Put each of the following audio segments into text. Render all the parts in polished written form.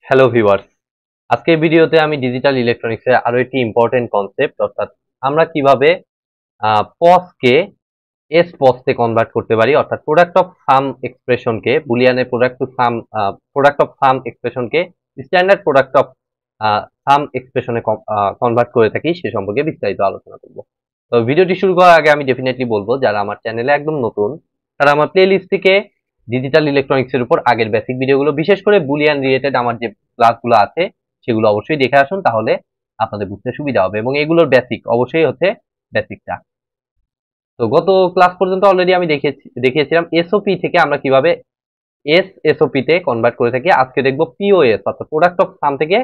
Hello viewers, আজকের ভিডিওতে আমি ডিজিটাল ইলেকট্রনিক্সের আরো একটি ইম্পর্টেন্ট কনসেপ্ট অর্থাৎ আমরা কিভাবে পসকে পসতে কনভার্ট করতে পারি অর্থাৎ প্রোডাক্ট অফ সাম এক্সপ্রেশনকে বুলিয়ানের প্রোডাক্ট অফ সাম এক্সপ্রেশনকে স্ট্যান্ডার্ড প্রোডাক্ট অফ সাম এক্সপ্রেশনে কনভার্ট করে থাকি সে সম্পর্কে বিস্তারিত আলোচনা করব। তো ভিডিওটি শুরু করার আগে আমি ডেফিনেটলি বলবো যারা আমার চ্যানেলে একদম নতুন তারা আমার প্লেলিস্ট থেকে ডিজিটাল ইলেকট্রনিক্সের উপর আগের বেসিক ভিডিওগুলো বিশেষ করে বুলিয়ান রিলেটেড আমার যে ক্লাসগুলো আছে সেগুলো অবশ্যই দেখে আসুন, তাহলে আপনাদের বুঝতে সুবিধা হবে এবং এগুলোর বেসিক অবশ্যই হচ্ছে বেসিকটা। তো গত ক্লাস পর্যন্ত অলরেডি আমি দেখিয়েছিলাম এসওপি থেকে আমরা কিভাবে এসওপি তে কনভার্ট করে থাকি। আজকে দেখবো পিওএস অর্থাৎ প্রোডাক্ট অফ সাম থেকে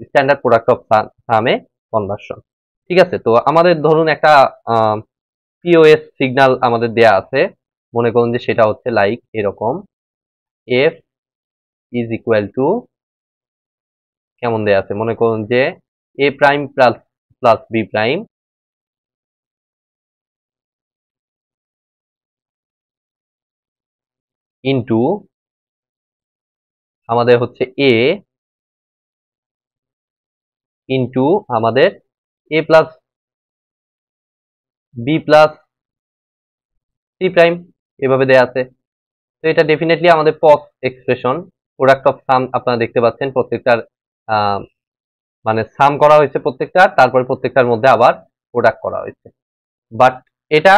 standard product of same conversion. ঠিক আছে, তো আমাদের ধরুন একটা পিওএস সিগন্যাল আমাদের দেয়া আছে, মনে করুন যে সেটা হচ্ছে লাইক এরকম এফ ইজ ইকুয়াল টু কেমন দেয়া আছে, মনে করুন যে A prime plus plus B prime into আমাদের হচ্ছে এ ইন্টু আমাদের A plus B plus C prime, এভাবে দেয়া আছে। তো এটা ডেফিনেটলি আমাদের POS expression product of sum. আপনারা দেখতে পাচ্ছেন প্রত্যেকটার মানে সাম করা হয়েছে প্রত্যেকটার, তারপরে প্রত্যেকটার মধ্যে আবার প্রোডাক্ট করা হয়েছে। বাট এটা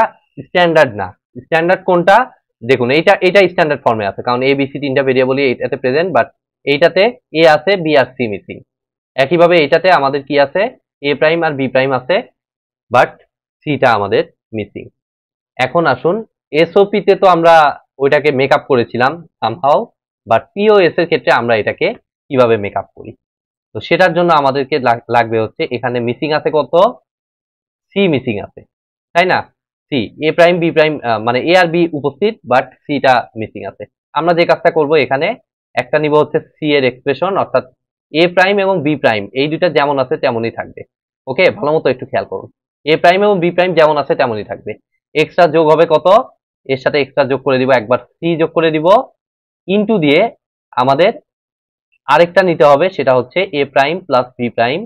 স্ট্যান্ডার্ড না। স্ট্যান্ডার্ড কোনটা দেখুন, এইটা স্ট্যান্ডার্ড ফর্মে আছে কারণ এ বি সি তিনটা ভেরিয়েবলই এটাতে প্রেজেন্ট, বাট এইটাতে এ আছে বি আর সি মিসিং। একইভাবে এইটাতে আমাদের কি আছে, এ প্রাইম আর বি প্রাইম আছে, বাট সিটা আমাদের মিসিং। এখন আসুন এসওপি তে তো আমরা ওইটাকে মেকআপ করেছিলাম সামহাউ, বাট পিওএস এর ক্ষেত্রে আমরা এটাকে কিভাবে মেকআপ করি। তো সেটার জন্য আমাদেরকে লাগবে হচ্ছে এখানে মিসিং আছে কত, সি মিসিং আছে, তাই না? সি, এ প্রাইম বি প্রাইম মানে এ আর বি উপস্থিত বাট সিটা মিসিং আছে। আমরা যে কাজটা করব এখানে একটা নিব হচ্ছে সি এর এক্সপ্রেশন অর্থাৎ এ প্রাইম এবং বি প্রাইম এই দুইটা যেমন আছে তেমনই থাকবে। ওকে, ভালো মতো একটু খেয়াল করুন, এ প্রাইম এবং বি প্রাইম যেমন আছে তেমনই থাকবে। এক্সট্রা যোগ হবে কত, এর সাথে এক্সট্রা যোগ করে দিব, একবার সি যোগ করে দিব ইনটু দিয়ে আমাদের আরেকটা নিতে হবে, সেটা হচ্ছে A prime plus B prime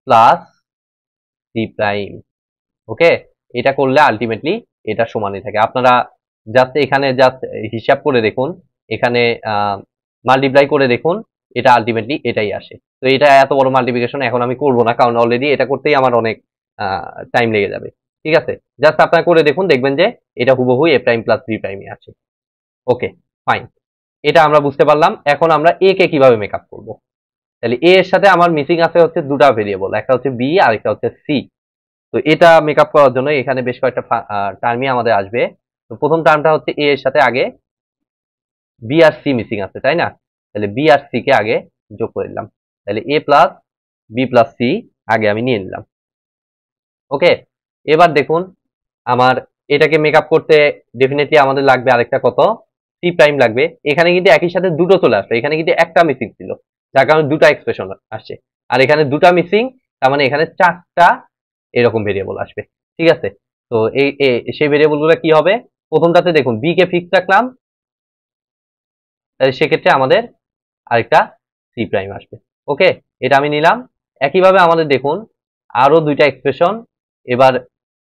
plus C prime. Okay, এটা করলে আলটিমেটলি এটা সমানই থাকে। আপনারা জাস্ট এখানে জাস্ট হিসাব করে দেখুন, এখানে মাল্টিপ্লাই করে দেখুন, এটা আলটিমেটলি এটাই আসে। তো এটা এত বড় মাল্টিপ্লিকেশন এখন আমি করব না কারণ অলরেডি এটা করতেই আমার অনেক টাইম লেগে যাবে। ঠিক আছে, জাস্ট আপনারা করে দেখুন, দেখবেন যে এটা হুবহু এ প্রাইম প্লাস বি প্রাইমই আসে। ওকে, ফাইন, এটা আমরা বুঝতে পারলাম। এখন আমরা এ কে কিভাবে মেকআপ করব। তাহলে এ এর সাথে আমার মিসিং আছে হচ্ছে দুটা ভেরিয়েবল, একটা হচ্ছে বি আর একটা হচ্ছে সি। তো এটা মেকআপ করার জন্য এখানে বেশ কয়েকটা টার্মই আমাদের আসবে। তো প্রথম টার্মটা হচ্ছে এ এর সাথে আগে বি আর সি মিসিং আছে, তাই না? তাহলে বি আর সি কে আগে যোগ করে দিলাম, তাহলে এ প্লাস বি প্লাস সি আগে আমি নিয়ে নিলাম। ওকে, এবার দেখুন আমার এটাকে মেকআপ করতে ডেফিনেটলি আমাদের লাগবে আরেকটা কত, সি প্রাইম লাগবে। এখানে কিন্তু একই সাথে দুটো চলে আসবে, এখানে কিন্তু একটা মিসিং ছিল যার কারণে দুটা এক্সপ্রেশন আসছে, আর এখানে দুটা মিসিং, তার মানে এখানে চারটা এরকম ভেরিয়েবল আসবে। ঠিক আছে, তো সেই ভেরিয়েবল গুলো কি হবে, প্রথমটাতে দেখুন বি কে ফিক্স রাখলাম, তাহলে সেক্ষেত্রে আমাদের আরেকটা সি প্রাইম আসবে। ওকে, এটা আমি নিলাম। একইভাবে আমাদের দেখুন আরো দুইটা এক্সপ্রেশন, এবার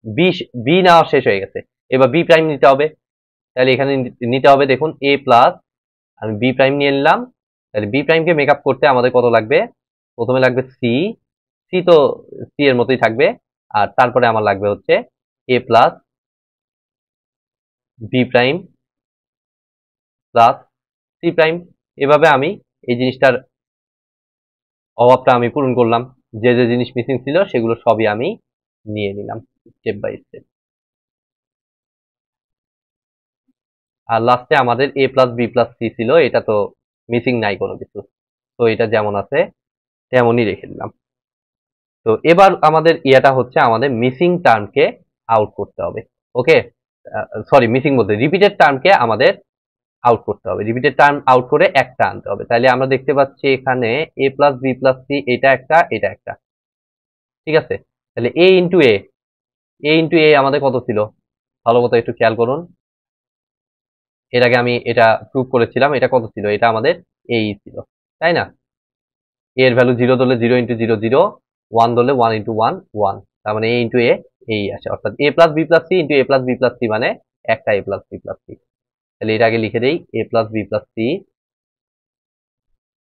বি বি নেওয়া শেষ হয়ে গেছে, এবার বি প্রাইম নিতে হবে। তাহলে এখানে নিতে হবে দেখুন এ প্লাস, আমি বি প্রাইম নিয়ে নিলাম। তাহলে বি প্রাইমকে মেকআপ করতে আমাদের কত লাগবে, প্রথমে লাগবে সি, সি তো সি এর মতোই থাকবে, আর তারপরে আমার লাগবে হচ্ছে A plus B prime plus C prime. এভাবে আমি এই জিনিসটার অভাবটা আমি পূরণ করলাম, যে যে জিনিস মিসিং ছিল সেগুলো সবই আমি নিয়ে নিলাম স্টেপ বাই স্টেপ। আর লাস্টে আমাদের A plus B plus C ছিল, এটা তো মিসিং নাই কোনো কিছু, তো এটা যেমন আছে তেমনই রেখে দিলাম। তো এবার আমাদের ইয়েটা হচ্ছে আমাদের মিসিং টার্মকে আউট করতে হবে। ওকে, সরি মিসিং বলতে রিপিটেড টার্মকে আমাদের আউট করতে হবে, রিপিটেড টার্ম আউট করে একটা আনতে হবে। তাহলে আমরা দেখতে পাচ্ছি এখানে এ প্লাস বি প্লাস সি এটা একটা এটা একটা। ঠিক আছে, তাহলে এ ইন্টু এ, এ ইন্টু এ আমাদের কত ছিল, ভালো মতো একটু খেয়াল করুন, এর আগে আমি এটা প্রুভ করেছিলাম। এটা কত ছিল? এটা আমাদের এই ছিল, তাই না? এর ভ্যালু 0 ধরলে 0 ইন্টু 0 0, 1 ধরলে 1 ইন্টু 1 1, তার মানে a ইন্টু a এই আসে, অর্থাৎ a plus B plus C into a plus B plus C মানে একটা a plus B plus C. তাহলে এটা আগে লিখে দেই, a plus B plus C.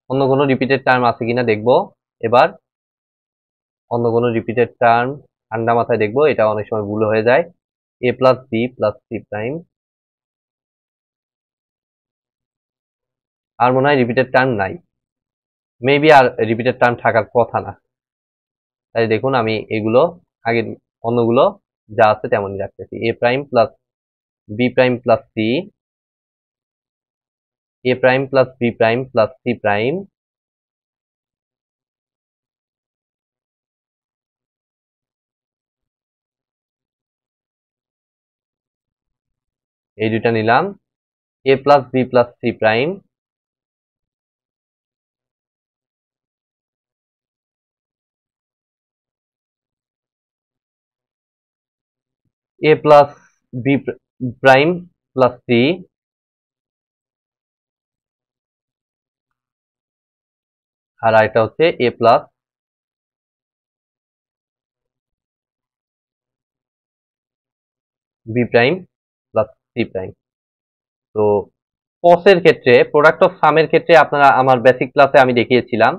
অন্য কোনো রিপিটেড টার্ম আছে কিনা দেখবো এবার। অন্য কোনো রিপিটেড টার্ম ঠান্ডা মাথায় দেখবো, এটা অনেক সময় ভুল হয়ে যায়। a plus B plus C prime, আর মনে হয় রিপিটেড টার্ম নাই, মেবি আর রিপিটেড টার্ম থাকার কথা না। তাই দেখুন আমি এগুলো আগের অন্যগুলো যা আছে তেমনই রাখতেছি। a prime plus B prime plus C, a prime plus B prime plus C prime, এই দুইটা নিলাম। a plus B plus C prime, a plus B prime plus C, আর আরেকটা হচ্ছে a plus B prime plus C prime. তো কসের ক্ষেত্রে, product of সামের ক্ষেত্রে আপনারা আমার বেসিক ক্লাসে আমি দেখিয়েছিলাম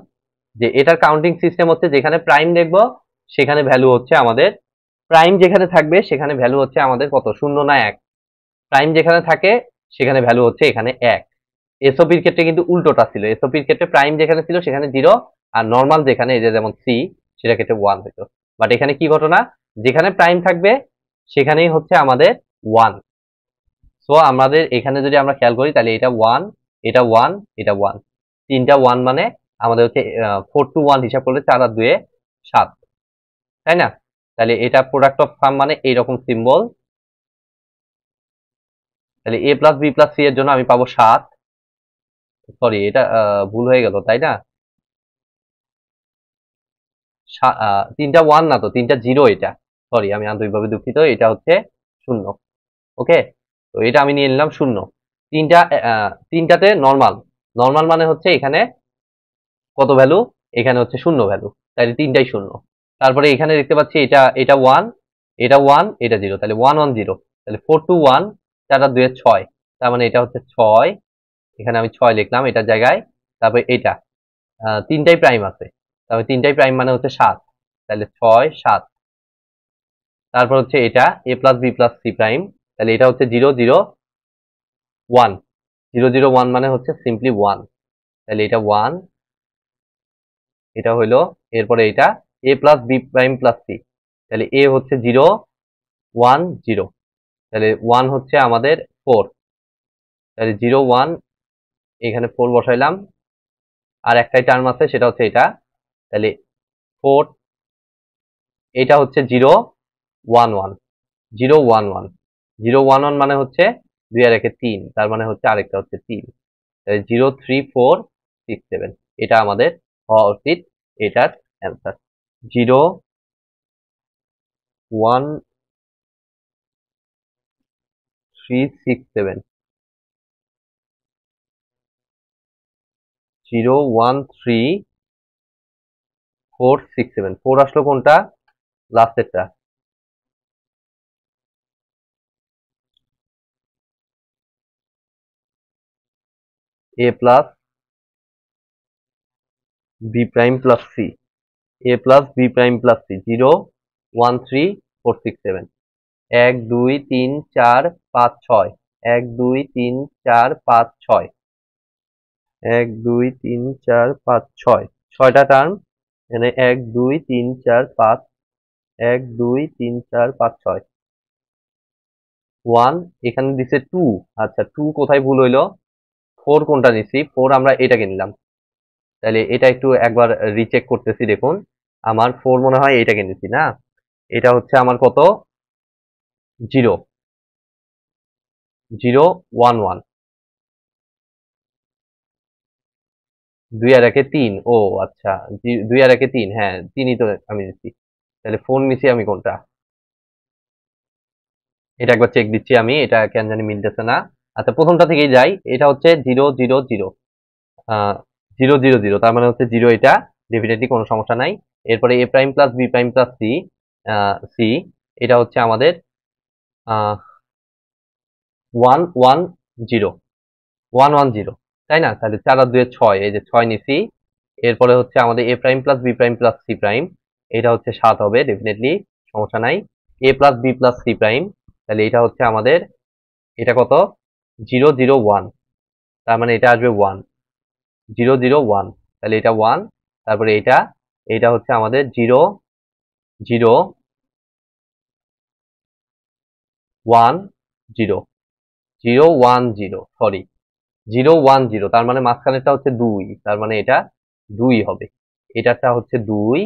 যে এটার কাউন্টিং সিস্টেম হচ্ছে যেখানে প্রাইম দেখব সেখানে ভ্যালু হচ্ছে আমাদের, প্রাইম যেখানে থাকবে সেখানে ভ্যালু হচ্ছে আমাদের কত, 0 না 1। প্রাইম যেখানে থাকে সেখানে ভ্যালু হচ্ছে এখানে 1। এসওপির ক্ষেত্রে কিন্তু উল্টোটা ছিল, এসওপির ক্ষেত্রে প্রাইম যেখানে ছিল সেখানে 0, আর নর্মাল যেখানে এই যে যেমন সি সেটা ক্ষেত্রে 1 হতো। বাট এখানে কি ঘটনা, যেখানে প্রাইম থাকবে সেখানেই হচ্ছে আমাদের 1। সো আমাদের এখানে যদি আমরা খেয়াল করি তাহলে এটা 1, এটা 1, এটা 1, তিনটা 1 মানে আমাদের হচ্ছে 4 টু 1 হিসাব করলে 4 আর 2 এ 7, তাই না? তাহলে এটা প্রোডাক্ট অফ সাম মানে এইরকম সিম্বল। তাহলে a plus B plus C এর জন্য আমি পাবো 7। সরি, এটা ভুল হয়ে গেল, তাই না? তিনটা 1 না তো, তিনটা 0 এটা। সরি, আমি আন্তরিকভাবে দুঃখিত, এটা হচ্ছে 0। ওকে, তো এটা আমি নিয়ে নিলাম 0। তিনটাতে নর্মাল, নর্মাল মানে হচ্ছে এখানে কত ভ্যালু, এখানে হচ্ছে 0 ভ্যালু, তাহলে তিনটাই 0। তারপরে এখানে দেখতে পাচ্ছি এটা এটা 1, এটা 1, এটা 0, তাহলে 1 1 0, তাহলে 4 টু 1, 4 আর 2 এর 6, তার মানে এটা হচ্ছে 6। এখানে আমি 6 লিখলাম এটার জায়গায়। তারপরে এটা তিনটাই প্রাইম আছে, তারপরে তিনটাই প্রাইম মানে হচ্ছে 7, তাহলে 6 7। তারপর হচ্ছে এটা a plus B plus C prime, তাহলে এটা হচ্ছে 0 0 1, 0 0 1 মানে হচ্ছে সিম্পলি 1, তাহলে এটা 1, এটা হইলো। এরপরে এটা a plus B prime plus C, তাহলে a হচ্ছে 0 1 0, তাহলে 1 হচ্ছে আমাদের 4, তাহলে 0 1, এখানে 4 বসাইলাম। আর একটাই টার্ম আছে সেটা হচ্ছে এটা, তাহলে 4, এটা হচ্ছে 0 1 1, 0 1 1, 0 1 1 মানে হচ্ছে 2 আর 1 3, তার মানে হচ্ছে আরেকটা হচ্ছে 3, তাহলে 0 3 4 6 7, এটা আমাদের হওয়া উচিত এটার অ্যান্সার। 0 1 3 6 7, 0 1 3 4 6 7, 4 আসলো কোনটা, লাস্টেরটা। a plus B prime plus C, a plus B prime plus C, 0 1 3 4 6 7, 1 2 3 4 5 6, 1 2 3 4 5 6, 1 2 3 4 5 6, ছয়টা টার্ম এখানে, 1 2 3 4 5, 1 2 3 4 5 6, 1 এখানে দিছে 2। আচ্ছা, 2 কোথায় ভুল হইলো, 4 কোনটা নিছি, 4 আমরা এটাকে নিলাম। তাহলে এটা একটু একবার রিচেক করতেছি, দেখুন আমার 4 মনে হয় এটাকে নিছি না, এটা হচ্ছে আমার কত, 0 0 1 1, 2 আর 1 3, ও আচ্ছা, 2 আর 1 3, হ্যাঁ 3ই তো আমি নিচ্ছি। তাহলে ফোন নিছি আমি কোনটা, এটা একবার চেক দিচ্ছি আমি, এটা কেন জানি মিলতেছে না। আচ্ছা প্রথমটা থেকেই যাই, এটা হচ্ছে 0 0 0 0 0 0, তার মানে হচ্ছে 0, এটা ডেফিনেটলি কোনো সমস্যা নাই। এরপরে a prime plus b prime plus c, এটা হচ্ছে আমাদের 1 1 0 1 1 0, তাই না? তাহলে 4 আর 2 6, এই যে 6 নিছি। এরপরে হচ্ছে আমাদের a prime plus b prime plus c prime, এটা হচ্ছে 7 হবে ডেফিনেটলি, সমস্যা নাই। a plus b plus c prime, তাহলে এটা হচ্ছে আমাদের, এটা কত? 0 0 1, তার মানে এটা আসবে 1 0 0 1, তাহলে এটা 1। তারপরে এটা হচ্ছে আমাদের 0 0 1 0 0 1 0, সরি 0 1 0, তার মানে মাঝখানেরটা হচ্ছে 2, তার মানে এটা 2 হবে। এটারটা হচ্ছে 2,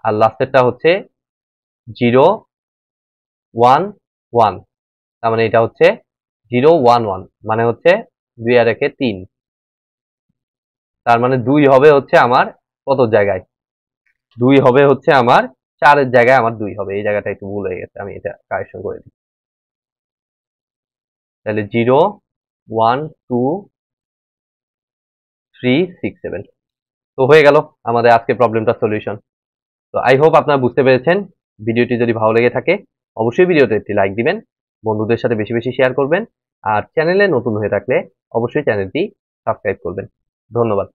আর লাস্টেরটা হচ্ছে 0 1 1, তার মানে এটা হচ্ছে 0 1 1, মানে হচ্ছে 2 আর 1 3, তার মানে 2 হবে হচ্ছে আমার কত জায়গায়? 2 হবে হচ্ছে আমার 4 এর জায়গায় আমার 2 হবে। এই জায়গাটা একটু ভুল হয়ে গেছে, আমি এটা কারেকশন করে দিই। তাহলে 0 1 2 3 6 7, তো হয়ে গেল আমাদের আজকে প্রবলেমটার সলিউশন। তো আই হোপ আপনারা বুঝতে পেরেছেন। ভিডিওটি যদি ভালো লেগে থাকে অবশ্যই ভিডিওতে একটি লাইক দিবেন, বন্ধুদের সাথে বেশি বেশি শেয়ার করবেন, আর চ্যানেলে নতুন হয়ে থাকলে অবশ্যই চ্যানেলটি সাবস্ক্রাইব করবেন। ধন্যবাদ।